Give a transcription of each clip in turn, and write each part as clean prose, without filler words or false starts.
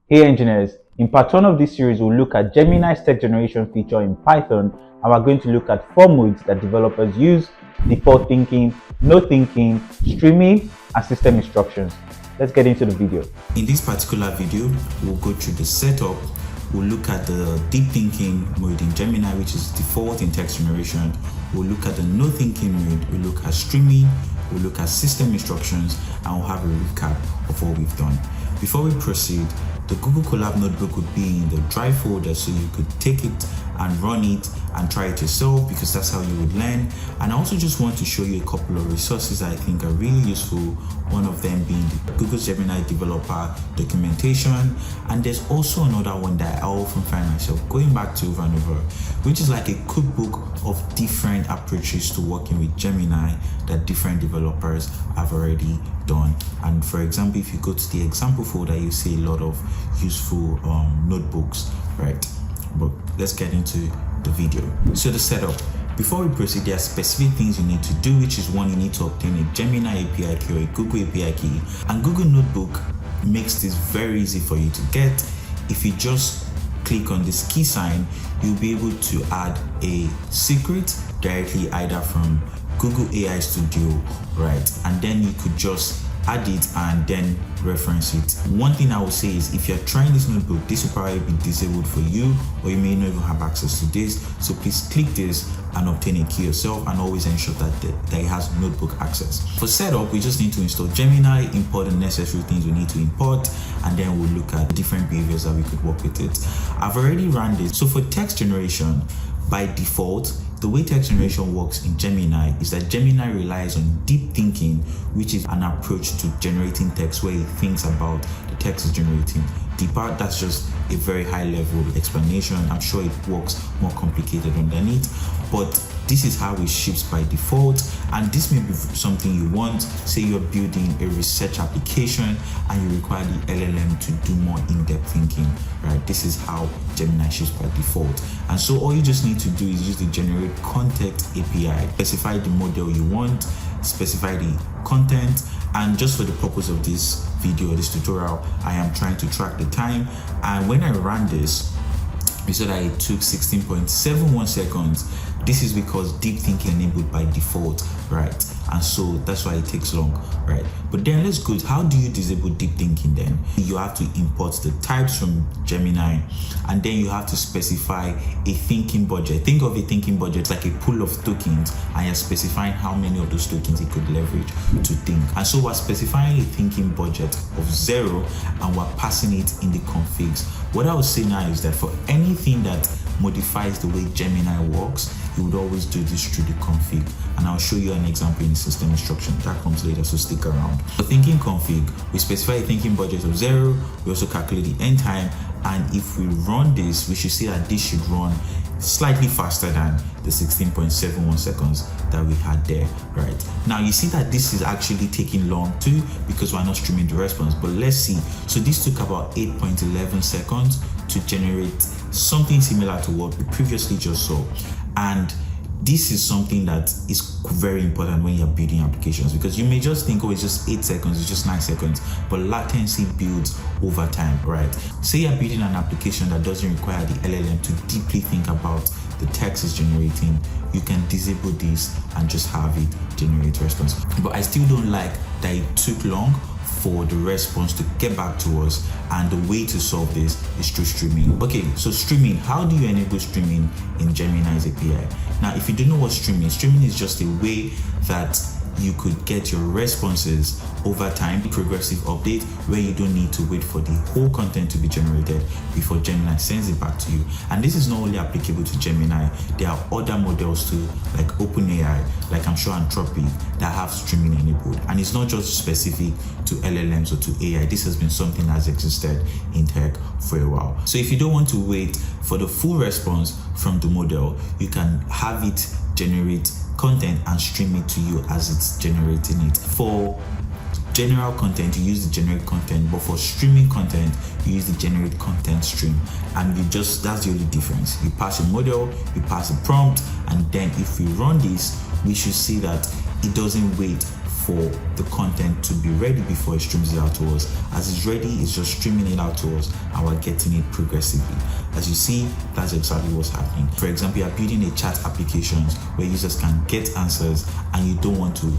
Hey engineers, in part 1 of this series we'll look at Gemini's text generation feature in Python, and we're going to look at 4 modes that developers use: default thinking, no thinking, streaming, and system instructions. Let's get into the video. In this particular video, we'll go through the setup. We'll look at the deep thinking mode in Gemini, which is default in text generation. We'll look at the no thinking mode. We'll look at streaming. We'll look at system instructions, and we'll have a recap of what we've done. Before we proceed, the Google Colab notebook would be in the drive folder, so you could take it and run it and try it yourself, because that's how you would learn. And I also just want to show you a couple of resources that I think are really useful. One of them being the Google Gemini developer documentation, and there's also another one that I often find myself going back to over and over, which is like a cookbook of different approaches to working with Gemini that different developers have already done. And for example, if you go to the example folder, you see a lot of useful notebooks, right? But let's get into the video. So the setup. Before we proceed, there are specific things you need to do, which is one, you need to obtain a Gemini API key or a Google API key. And Google Notebook makes this very easy for you to get. If you just click on this key sign, you'll be able to add a secret directly either from Google AI Studio, right? And then you could just add it and then reference it. One thing I will say is, if you're trying this notebook, this will probably be disabled for you, or you may not even have access to this. So please click this and obtain a key yourself, and always ensure that it has notebook access. For setup, we just need to install Gemini, import the necessary things we need to import, and then we'll look at different behaviors that we could work with it. I've already run this. So for text generation, by default, the way text generation works in Gemini is that Gemini relies on deep thinking, which is an approach to generating text where it thinks about the text it's generating. Deeper, that's just a very high level explanation. I'm sure it works more complicated underneath, but this is how it ships by default. And this may be something you want. Say you're building a research application and you require the LLM to do more in-depth thinking, right? This is how Gemini ships by default. And so all you just need to do is use the generate context API, specify the model you want, specify the content. And just for the purpose of this video, this tutorial, I am trying to track the time. And when I ran this, you saw that it took 16.71 seconds. This is because deep thinking enabled by default, right? And so that's why it takes long, right? But then let's go, how do you disable deep thinking then? You have to import the types from Gemini, and then you have to specify a thinking budget. Think of a thinking budget like a pool of tokens, and you're specifying how many of those tokens it could leverage to think. And so we're specifying a thinking budget of 0, and we're passing it in the configs. What I would say now is that for anything that modifies the way Gemini works, you would always do this through the config, and I'll show you an example in the system instruction that comes later, so stick around. For thinking config, we specify a thinking budget of 0. We also calculate the end time, and if we run this, we should see that this should run slightly faster than the 16.71 seconds that we had there, right? Now you see that this is actually taking long too, because we're not streaming the response. But let's see. So this took about 8.11 seconds to generate something similar to what we previously just saw. And this is something that is very important when you're building applications, because you may just think, oh, it's just 8 seconds, it's just 9 seconds, but latency builds over time, right? Say you're building an application that doesn't require the LLM to deeply think about the text it's generating. You can disable this and just have it generate response. But I still don't like that it took long for the response to get back to us, and the way to solve this is through streaming. Okay, so streaming, how do you enable streaming in Gemini's API? Now, if you don't know what streaming is just a way that you could get your responses over time, progressive update, where you don't need to wait for the whole content to be generated before Gemini sends it back to you. And this is not only applicable to Gemini, there are other models too, like OpenAI, like I'm sure Anthropic, that have streaming enabled. And it's not just specific to LLMs or to AI. This has been something that has existed in tech for a while. So if you don't want to wait for the full response from the model, you can have it generate content and stream it to you as it's generating it. For general content, you use the generate content, but for streaming content, you use the generate content stream. And that's the only difference. You pass a model, you pass a prompt, and then if we run this, we should see that it doesn't wait for the content to be ready before it streams it out to us. As it's ready, it's just streaming it out to us and we're getting it progressively. As you see, that's exactly what's happening. For example, you are building a chat application where users can get answers and you don't want to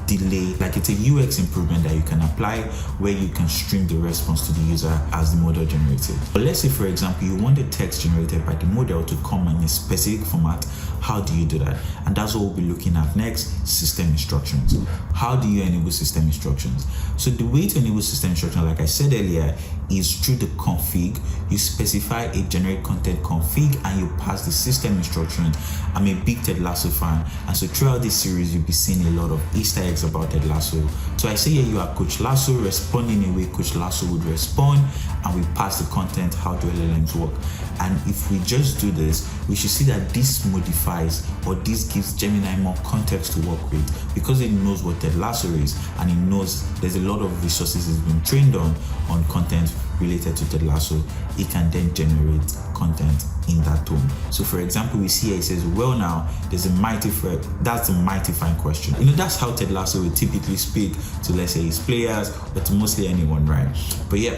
delay. Like, it's a UX improvement that you can apply where you can stream the response to the user as the model generated. But let's say, for example, you want the text generated by the model to come in a specific format. How do you do that? And that's what we'll be looking at next: system instructions. How do you enable system instructions? So the way to enable system instructions, like I said earlier, is through the config. You specify a generate content config and you pass the system instructions. I'm a big Ted Lasso fan, and so throughout this series you'll be seeing a lot of Easter eggs about Ted Lasso. So I say here you are Coach Lasso, responding in a way Coach Lasso would respond, and we pass the content. How do LLMs work? And if we just do this, we should see that this modifies, or this gives Gemini more context to work with, because it knows what Ted Lasso is and it knows there's a lot of resources it's been trained on content related to Ted Lasso. It can then generate content in that tone. So for example, we see here it says, well, now there's a that's a mighty fine question. That's how Ted Lasso will typically speak to, let's say, his players, but to mostly anyone, right? But yeah,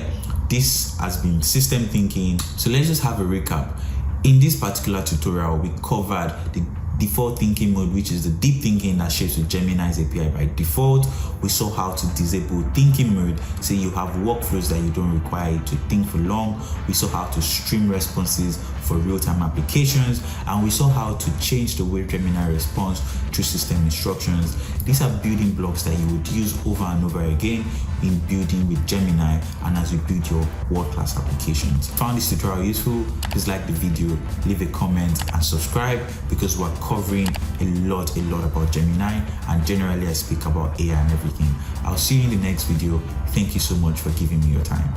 this has been system thinking. So let's just have a recap. In this particular tutorial, we covered the default thinking mode, which is the deep thinking that shapes with Gemini's API by default. We saw how to disable thinking mode, say you have workflows that you don't require to think for long. We saw how to stream responses for real-time applications, and we saw how to change the way Gemini responds through system instructions. These are building blocks that you would use over and over again in building with Gemini and as you build your world-class applications. Found this tutorial useful? Please like the video, leave a comment and subscribe, because we're covering a lot about Gemini, and generally I speak about AI and everything. I'll see you in the next video. Thank you so much for giving me your time.